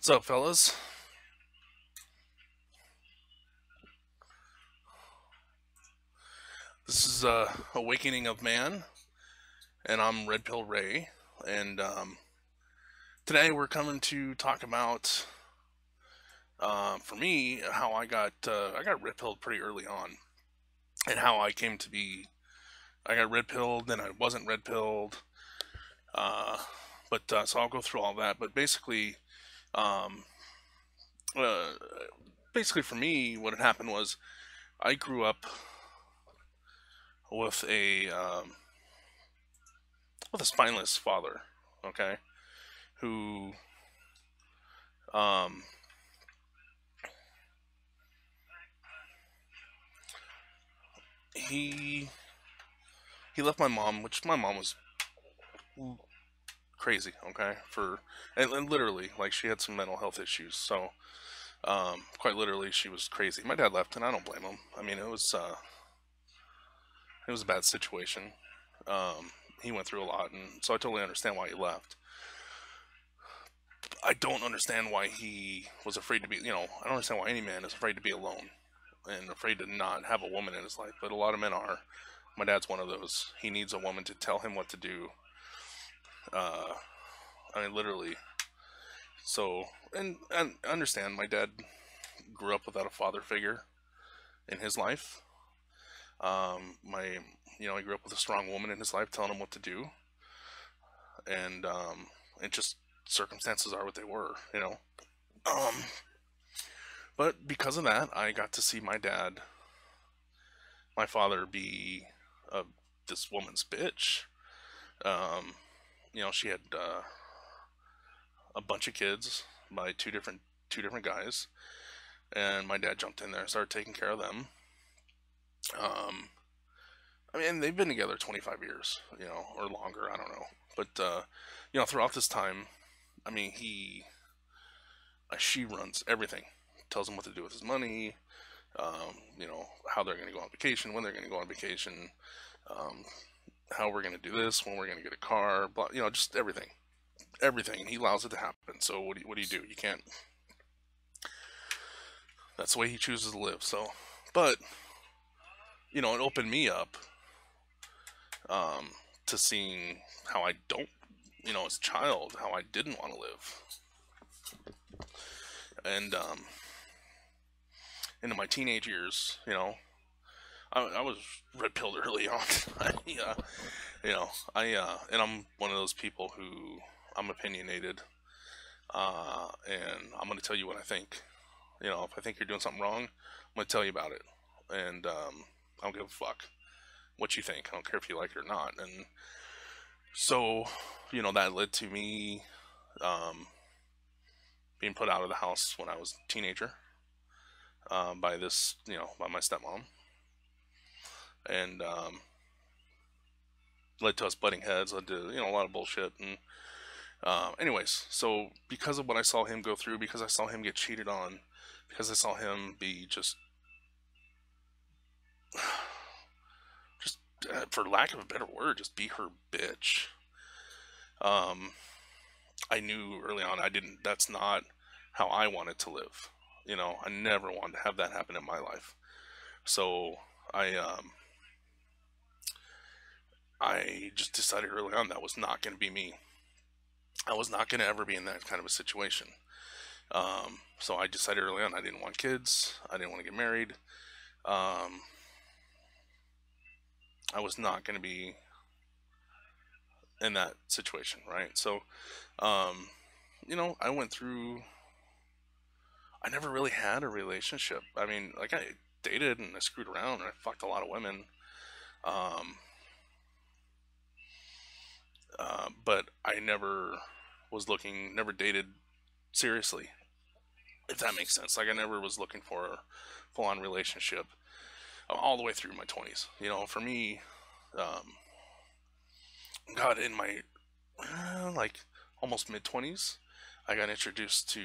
What's up, fellas? This is Awakening of Man, and I'm Red Pill Ray. And today we're coming to talk about, for me, how I got red pilled pretty early on, and how I came to be. I got red pilled, then I wasn't red pilled. Uh, but so I'll go through all that. But um, uh, basically for me, what had happened was I grew up with a spineless father. Okay, who um he he left my mom, which my mom was crazy. Okay, and literally, like, she had some mental health issues. So quite literally, she was crazy. My dad left, and I don't blame him. I mean, it was a bad situation. Um, he went through a lot, and so I totally understand why he left. I don't understand why he was afraid to be. I don't understand why any man is afraid to be alone and afraid to not have a woman in his life. But a lot of men are. My dad's one of those. He needs a woman to tell him what to do. Uh, I mean, literally. So, and I understand, my dad grew up without a father figure in his life. He grew up with a strong woman in his life telling him what to do, and it just circumstances are what they were. Um, but because of that, I got to see my father, be uh, this woman's bitch. Um, she had a bunch of kids by two different guys, and my dad jumped in there and started taking care of them. Um, I mean, they've been together 25 years, or longer. I don't know, but throughout this time, I mean, she runs everything, tells him what to do with his money. How they're going to go on vacation, when they're going to go on vacation, um, how we're going to do this, when we're going to get a car, blah, just everything, and he allows it to happen. So what do? You can't. That's the way he chooses to live. So, but it opened me up um, to seeing how I don't, as a child, how I didn't want to live, and into my teenage years, I was red pilled early on. I, and I'm one of those people who I'm opinionated, and I'm going to tell you what I think. If I think you're doing something wrong, I'm going to tell you about it, and I don't give a fuck what you think. I don't care if you like it or not. And so, that led to me um, being put out of the house when I was a teenager, by my stepmom, and led to us butting heads, led to a lot of bullshit. And anyways, so because of what I saw him go through, because I saw him get cheated on, because I saw him be just for lack of a better word, just be her bitch. Um, I knew early on I didn't. That's not how I wanted to live. I never wanted to have that happen in my life. So I um, I just decided early on that was not going to be me. I was not going to ever be in that kind of a situation. So I decided early on I didn't want kids. I didn't want to get married. Um, I was not going to be in that situation, right? So, um, I went through. I never really had a relationship. I mean, like, I dated and I screwed around and I fucked a lot of women. Um, but I never dated seriously, if that makes sense. Like, I never was looking for a full on relationship all the way through my 20s. For me, um, God, in my like almost mid 20s, I got introduced to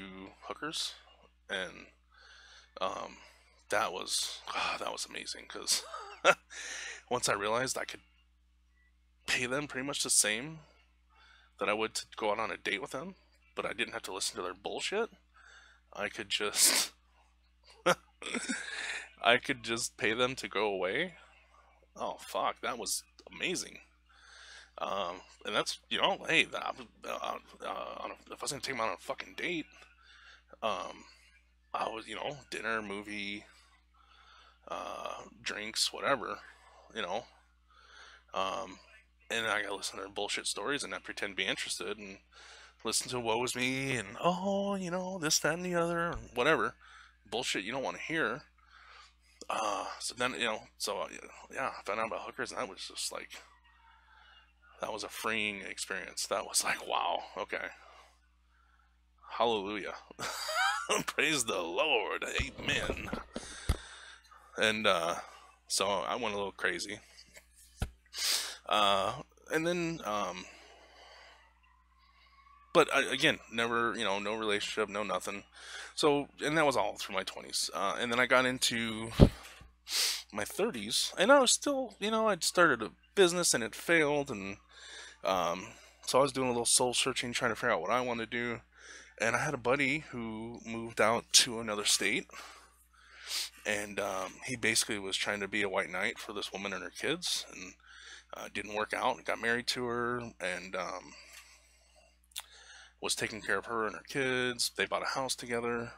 hookers, and um, that was amazing because once I realized I could pay them pretty much the same that I would to go out on a date with them, but I didn't have to listen to their bullshit. I could just I could just pay them to go away. Oh fuck, that was amazing. And that's, hey, if I was gonna take them on a fucking date, um, I was, dinner, movie, drinks, whatever, you know, um, and I gotta listen to their bullshit stories and not pretend to be interested and listen to woe is me and oh, this, that, and the other, and whatever bullshit you don't want to hear. So then, yeah, I found out about hookers, and that was just like, that was a freeing experience. That was like, wow, okay, hallelujah, praise the Lord, amen. And so I went a little crazy. And then, but again, never, no relationship, no nothing. So, and that was all through my 20s. And then I got into my 30s, and I was still, I'd started a business and it failed, and so I was doing a little soul searching, trying to figure out what I wanted to do. And I had a buddy who moved out to another state, and he basically was trying to be a white knight for this woman and her kids, and didn't work out. Got married to her, and was taking care of her and her kids. They bought a house together,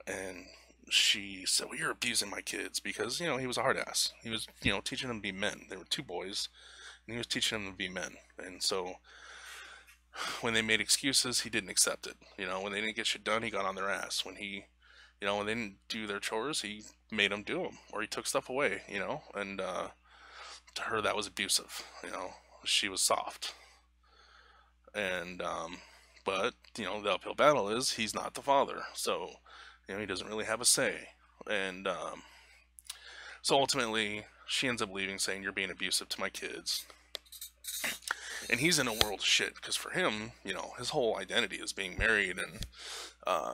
and she said, "Well, you're abusing my kids," because he was a hard ass. He was teaching them to be men. They were two boys, and he was teaching them to be men. And so when they made excuses, he didn't accept it. When they didn't get shit done, he got on their ass. When when they didn't do their chores, he made them do them, or he took stuff away. And to her, that was abusive. She was soft. And but the uphill battle is he's not the father, so he doesn't really have a say. And so ultimately, she ends up leaving, saying, "You're being abusive to my kids." And he's in a world of shit, because for him, his whole identity is being married, and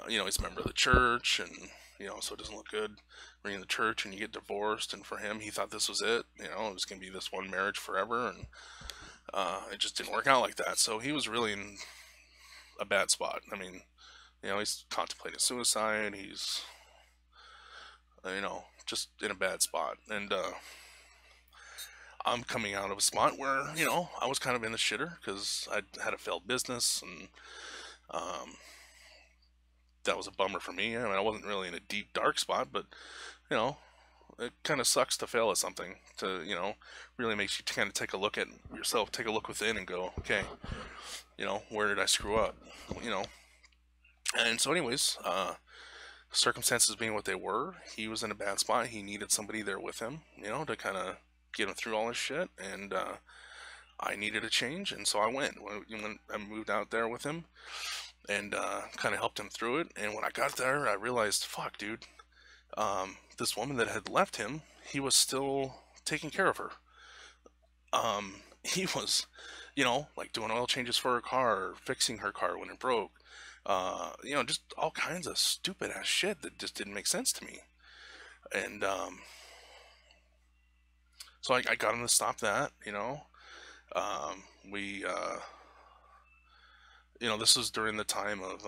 he's a member of the church, and so it doesn't look good when you're in the church and you get divorced. And for him, he thought this was it. It was gonna be this one marriage forever, and it just didn't work out like that. So he was really in a bad spot. I mean, he's contemplating suicide. He's, just in a bad spot. And I'm coming out of a spot where, I was kind of in the shitter because I had a failed business, and that was a bummer for me. I mean, I wasn't really in a deep, dark spot, but, it kind of sucks to fail at something, to, really makes you kind of take a look at yourself, take a look within and go, okay, where did I screw up? And so anyways, circumstances being what they were, he was in a bad spot. He needed somebody there with him, to kind of get him through all this shit. And I needed a change, and so I went. When I moved out there with him, and kind of helped him through it. And when I got there, I realized, fuck, dude, this woman that had left him, he was still taking care of her. He was, like doing oil changes for her car, fixing her car when it broke. Just all kinds of stupid ass shit that just didn't make sense to me. And so I got him to stop that. We this was during the time of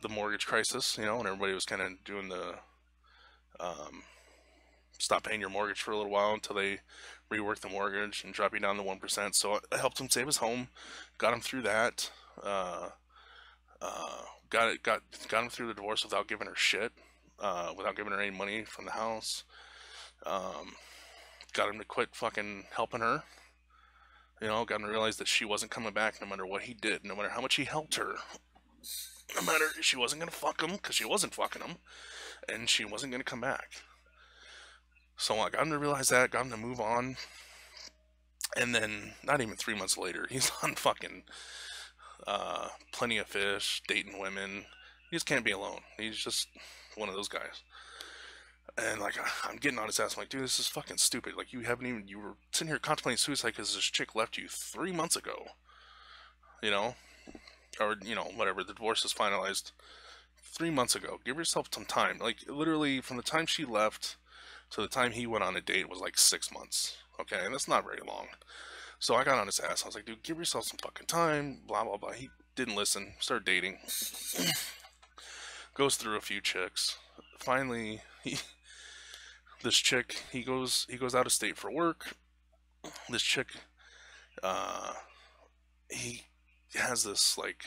the mortgage crisis, and everybody was kind of doing the stop paying your mortgage for a little while until they rework the mortgage and drop you down to 1%. So I helped him save his home, got him through that, got him through the divorce without giving her shit, without giving her any money from the house. Got him to quit fucking helping her. Got him to realize that she wasn't coming back no matter what he did, no matter how much he helped her. No matter, she wasn't gonna fuck him, because she wasn't fucking him, and she wasn't gonna come back. So I got him to realize that, got him to move on. And then, not even 3 months later, he's on fucking Plenty of Fish, dating women. He just can't be alone. He's just one of those guys. And like, I'm getting on his ass. I'm like, dude, this is fucking stupid. Like, you were sitting here contemplating suicide because this chick left you 3 months ago. Or, whatever, the divorce is finalized 3 months ago. Give yourself some time. Like, literally, from the time she left to the time he went on a date was like 6 months. Okay, and that's not very long. So I got on his ass. I was like, dude, give yourself some fucking time, blah, blah, blah. He didn't listen. Started dating. Goes through a few chicks. Finally, this chick, he goes out of state for work. This chick, he has this like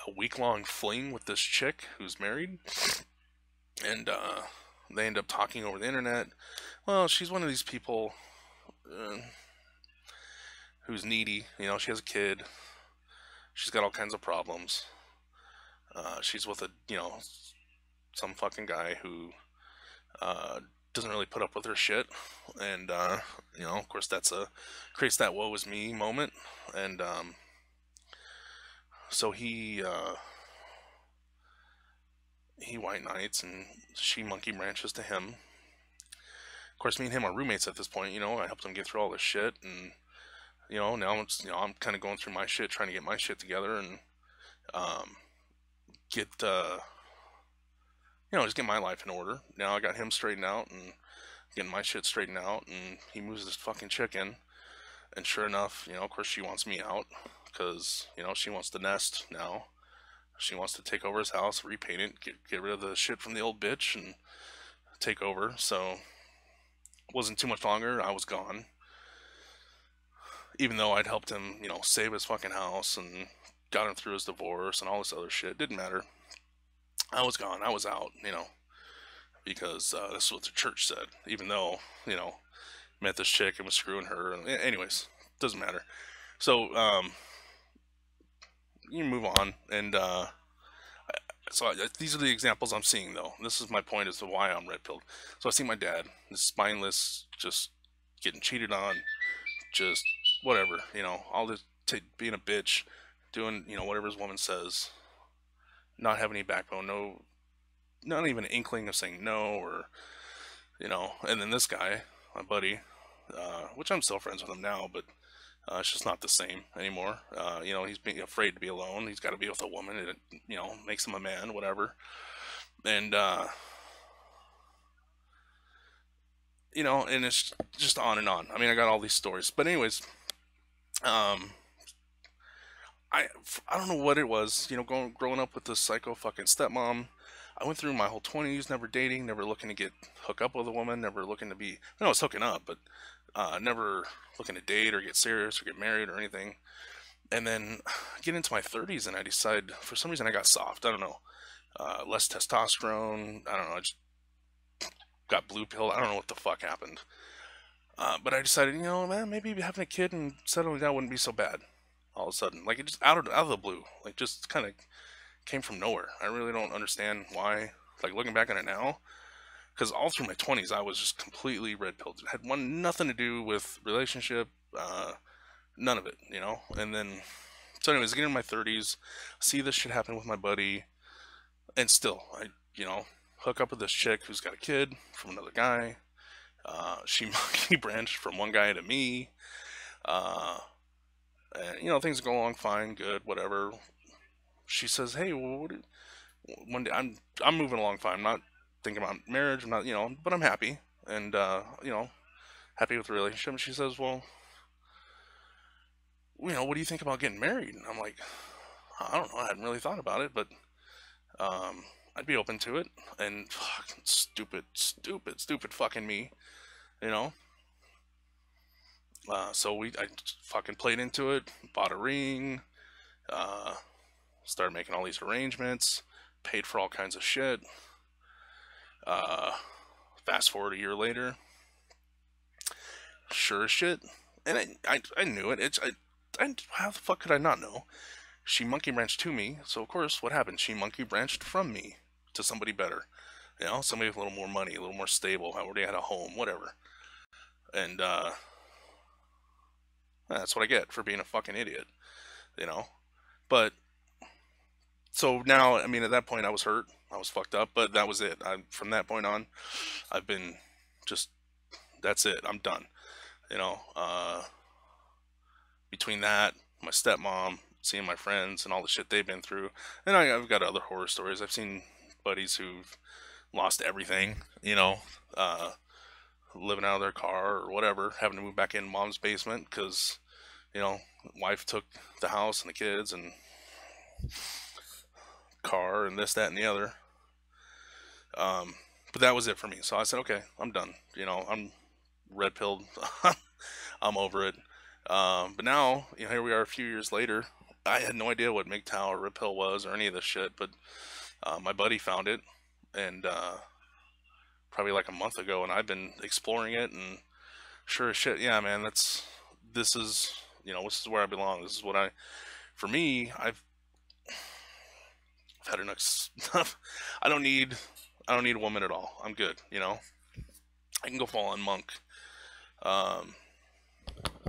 a week-long fling with this chick who's married, and they end up talking over the internet. Well, she's one of these people who's needy. You know, she has a kid. She's got all kinds of problems. She's with some fucking guy who doesn't really put up with her shit, and of course creates that woe is me moment, and so he white knights and she monkey branches to him. Of course, me and him are roommates at this point. I helped him get through all this shit, and now I'm kind of going through my shit, trying to get my shit together, and get just get my life in order. Now I got him straightened out and getting my shit straightened out, and he moves this fucking chick in, and sure enough, of course she wants me out, because she wants the nest now. She wants to take over his house, repaint it, get rid of the shit from the old bitch, and take over. So it wasn't too much longer. I was gone, even though I'd helped him save his fucking house and got him through his divorce and all this other shit. Didn't matter. I was gone. I was out, because this is what the church said. Even though, met this chick and was screwing her. Anyways, doesn't matter. So, you move on. And these are the examples I'm seeing, though. This is my point as to why I'm red-pilled. So I see my dad, this spineless, just getting cheated on, just whatever, all this being a bitch, doing, whatever his woman says. Not having any backbone, not even an inkling of saying no, or, and then this guy, my buddy, which I'm still friends with him now, but it's just not the same anymore. He's being afraid to be alone. He's got to be with a woman, and it, makes him a man, whatever. And, and it's just on and on. I mean, I got all these stories, but anyways, I don't know what it was, growing up with this psycho fucking stepmom. I went through my whole 20s, never dating, never looking to hook up with a woman, never looking to be, I was hooking up, but never looking to date or get serious or get married or anything. And then get into my 30s and I decide, for some reason I got soft, I don't know, less testosterone, I don't know, I just got blue pill, I don't know what the fuck happened. But I decided, man, maybe having a kid and settling down wouldn't be so bad. All of a sudden, like, it just out of the blue, like, just kind of came from nowhere. I really don't understand why, like, looking back on it now, because all through my 20s I was just completely red-pilled. It had nothing to do with relationship, none of it, and then, so anyways, getting in my 30s, see this shit happen with my buddy, and still, I, hook up with this chick who's got a kid from another guy. She monkey branched from one guy to me, and, things go along fine, good, whatever. She says, hey, well, one day, I'm moving along fine. I'm not thinking about marriage. I'm not, but I'm happy. And, happy with the relationship. And she says, well, what do you think about getting married? And I'm like, I don't know. I hadn't really thought about it, but, I'd be open to it. And fucking stupid fucking me, So I fucking played into it, bought a ring, started making all these arrangements, paid for all kinds of shit. Fast forward a year later, sure as shit, and I knew it. How the fuck could I not know? She monkey branched to me, so of course, what happened? She monkey branched from me to somebody better, somebody with a little more money, a little more stable, already had a home, whatever. And that's what I get for being a fucking idiot, But, so now, I mean, at that point I was hurt, I was fucked up, but that was it. From that point on, I've been that's it, I'm done, Between that, my stepmom, seeing my friends and all the shit they've been through, and I've got other horror stories. I've seen buddies who've lost everything, living out of their car or whatever, having to move back in mom's basement because, You know, wife took the house and the kids and car and this, that, and the other. But that was it for me. So I said, okay, I'm done. You know, I'm red pilled. I'm over it. But now, you know, here we are a few years later. I had no idea what MGTOW or red pill was or any of this shit, but my buddy found it, and probably like a month ago, and I've been exploring it, and sure as shit, yeah, man, this is, you know, this is where I belong. This is what for me, I've had enough stuff. I don't need a woman at all. I'm good, you know. I can go full on monk, and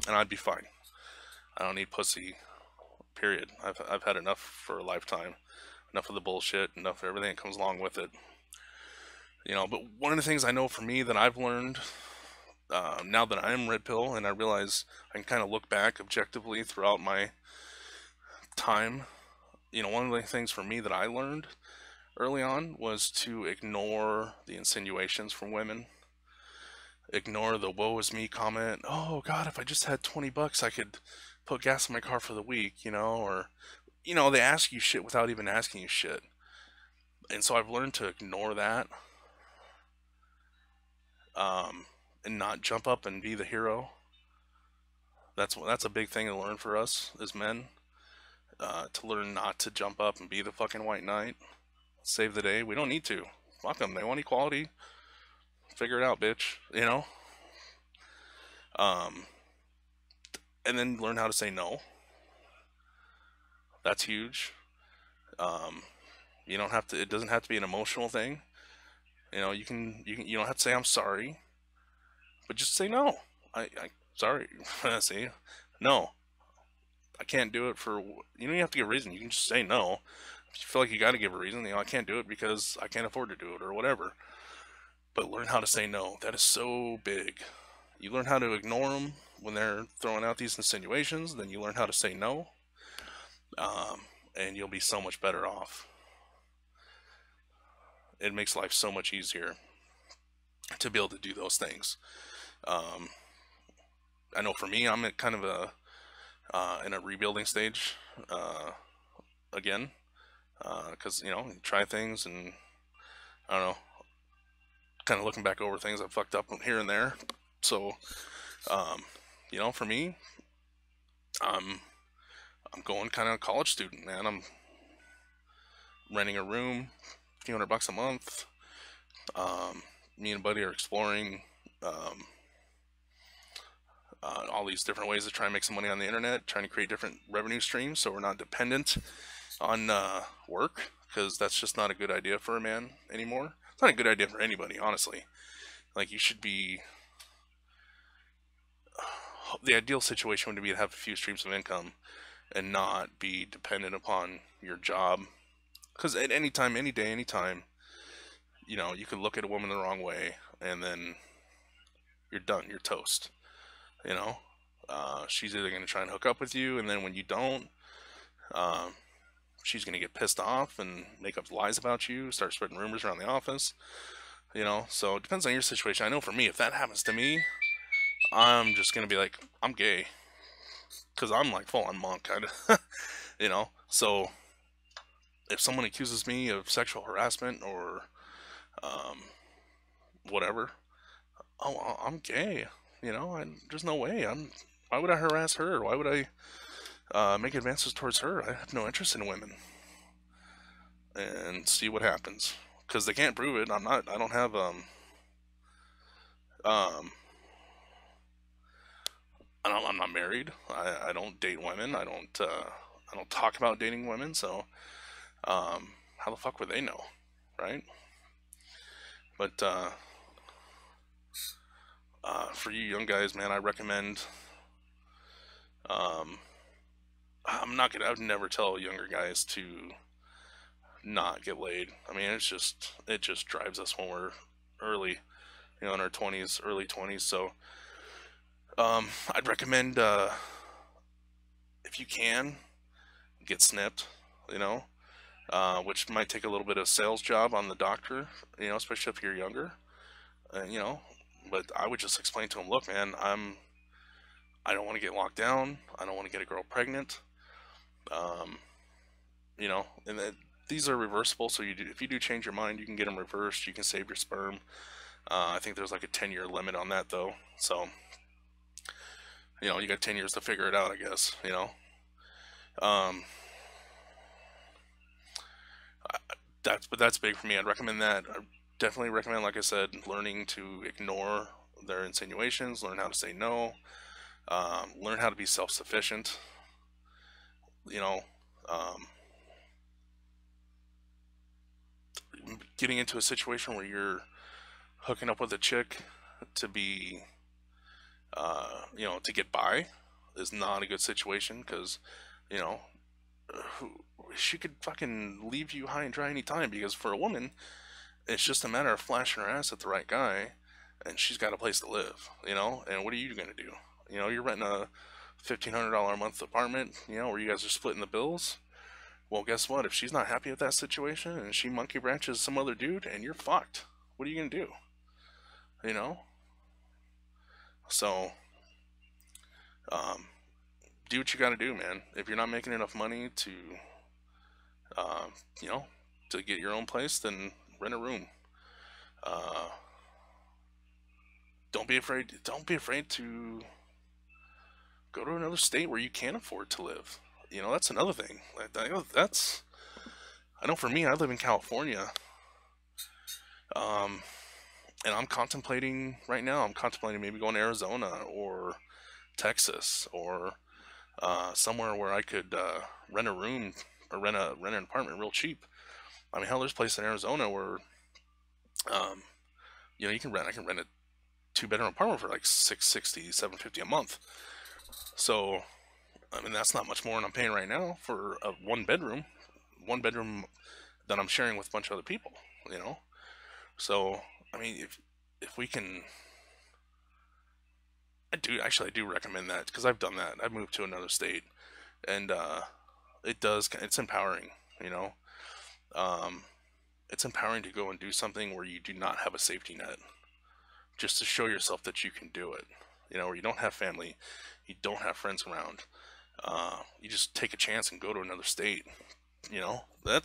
I'd be fine. I don't need pussy. Period. I've had enough for a lifetime. Enough of the bullshit. Enough of everything that comes along with it. You know. But one of the things I know for me that I've learned now that I'm red pill, and I realize I can kind of look back objectively throughout my time. You know, one of the things for me that I learned early on was to ignore the insinuations from women. Ignore the woe is me comment. Oh God, if I just had $20, I could put gas in my car for the week, you know, or, you know, they ask you shit without even asking you shit. And so I've learned to ignore that, and not jump up and be the hero. That's a big thing to learn for us as men, to learn not to jump up and be the fucking white knight, save the day. We don't need to. Fuck them. They want equality. Figure it out, bitch. You know? And then learn how to say no. That's huge. You don't have to, it doesn't have to be an emotional thing. You know, you don't have to say I'm sorry, but just say no. I sorry. See? No. I can't do it for, you don't have to give a reason. You can just say no. If you feel like you got to give a reason, you know, I can't do it because I can't afford to do it or whatever. But learn how to say no. That is so big. You learn how to ignore them when they're throwing out these insinuations, then you learn how to say no, and you'll be so much better off. It makes life so much easier to be able to do those things. I know for me, I'm at kind of in a rebuilding stage again, because you know, you try things, and I don't know, kind of looking back over things I've fucked up here and there. So, you know, for me, I'm going kind of college student, man. I'm renting a room, a few $100 a month. Me and buddy are exploring all these different ways to try and make some money on the internet, trying to create different revenue streams so we're not dependent on work, because that's just not a good idea for a man anymore. It's not a good idea for anybody, honestly. Like, you should be, the ideal situation would be to have a few streams of income and not be dependent upon your job. Because at any time, any day, any time, you know, you could look at a woman the wrong way, and then you're done. You're toast. You know, she's either going to try and hook up with you, and then when you don't, she's going to get pissed off and make up lies about you, start spreading rumors around the office. You know, so it depends on your situation. I know for me, if that happens to me, I'm just going to be like, I'm gay. Because I'm like full on monk, kind of. You know, so if someone accuses me of sexual harassment or whatever, oh, I'm gay. You know, there's no way. Why would I harass her? Why would I make advances towards her? I have no interest in women. And see what happens. Because they can't prove it. I don't have I'm not married. I don't date women. I don't talk about dating women. So how the fuck would they know, right? But for you young guys, man, I recommend. I'd never tell younger guys to not get laid. I mean, it just drives us when we're early, you know, in our 20s, early 20s. So I'd recommend, if you can, get snipped, you know, which might take a little bit of sales job on the doctor, you know, especially if you're younger, you know, but I would just explain to him, look, man, I don't want to get locked down. I don't want to get a girl pregnant. Um, you know, and these are reversible. So if you do change your mind, you can get them reversed. You can save your sperm. I think there's like a 10-year limit on that though. So, you know, you got 10 years to figure it out, I guess, you know. Um, but that's big for me. I'd recommend that. I definitely recommend, like I said, learning to ignore their insinuations, learn how to say no, learn how to be self-sufficient, you know. Um, Getting into a situation where you're hooking up with a chick to be, you know, to get by is not a good situation, because, you know, she could fucking leave you high and dry anytime, because for a woman, it's just a matter of flashing her ass at the right guy, and she's got a place to live, you know. And what are you gonna do? You know, you're renting a $1,500 a month apartment, you know, where you guys are splitting the bills. Well, guess what? If she's not happy with that situation and she monkey branches some other dude, and you're fucked. What are you gonna do? You know. So, um, do what you gotta do, man. If you're not making enough money to, you know, to get your own place, then rent a room. Uh, don't be afraid. Don't be afraid to go to another state where you can afford to live. You know, that's another thing. That's, I know for me, I live in California, um, and I'm contemplating right now. I'm contemplating maybe going to Arizona or Texas, or somewhere where I could rent a room, or rent an apartment real cheap. I mean, hell, there's a place in Arizona where, um, you know, you can rent. I can rent a 2-bedroom apartment for like $660, $750 a month. So, I mean, that's not much more than I'm paying right now for a one bedroom that I'm sharing with a bunch of other people. You know, so I mean, if we can, I do recommend that, because I've done that. I've moved to another state, and it's empowering. You know, um, it's empowering to go and do something where you do not have a safety net, just to show yourself that you can do it. You know, where you don't have family, you don't have friends around. You just take a chance and go to another state. You know, uh,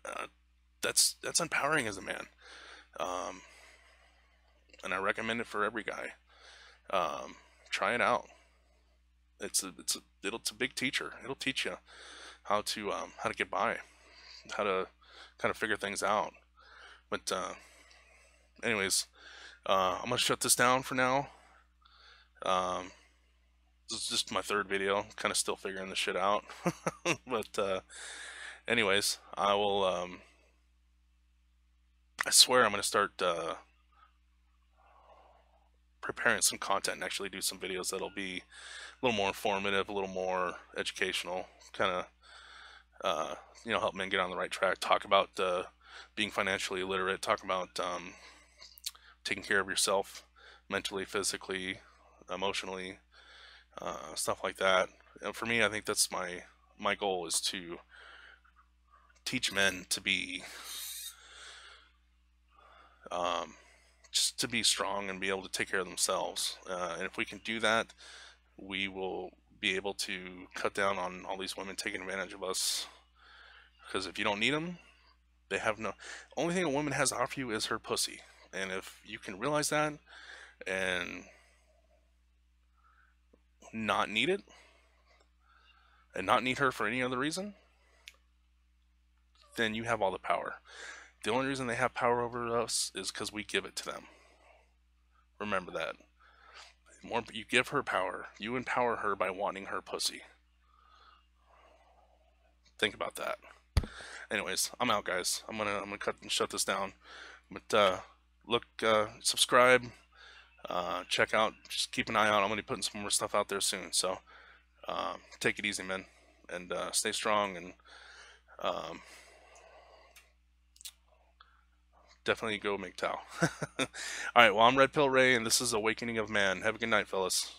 uh, that's empowering as a man. Um, and I recommend it for every guy. Try it out. It's a big teacher. It'll teach you how to get by, how to kind of figure things out. But anyways, I'm gonna shut this down for now. Um, this is just my third video, kind of still figuring this shit out. But anyways, I will. I swear I'm gonna start preparing some content and actually do some videos that'll be a little more informative, a little more educational, kind of, you know, help men get on the right track. Talk about being financially literate. Talk about taking care of yourself, mentally, physically, emotionally, stuff like that. And for me, I think that's my goal, is to teach men to be, just to be strong and be able to take care of themselves. And if we can do that, we will be able to cut down on all these women taking advantage of us. Because if you don't need them, they have no. Only thing a woman has to offer you is her pussy. And if you can realize that and not need it, and not need her for any other reason, then you have all the power. The only reason they have power over us is because we give it to them. Remember that. The more you give her power, you empower her by wanting her pussy. Think about that. Anyways, I'm out, guys. I'm gonna cut and shut this down. But look, subscribe, check out, just keep an eye out. I'm gonna be putting some more stuff out there soon. So take it easy, man, and stay strong, and definitely go MGTOW. All right, well, I'm Red Pill Ray, and this is Awakening of Man. Have a good night, fellas.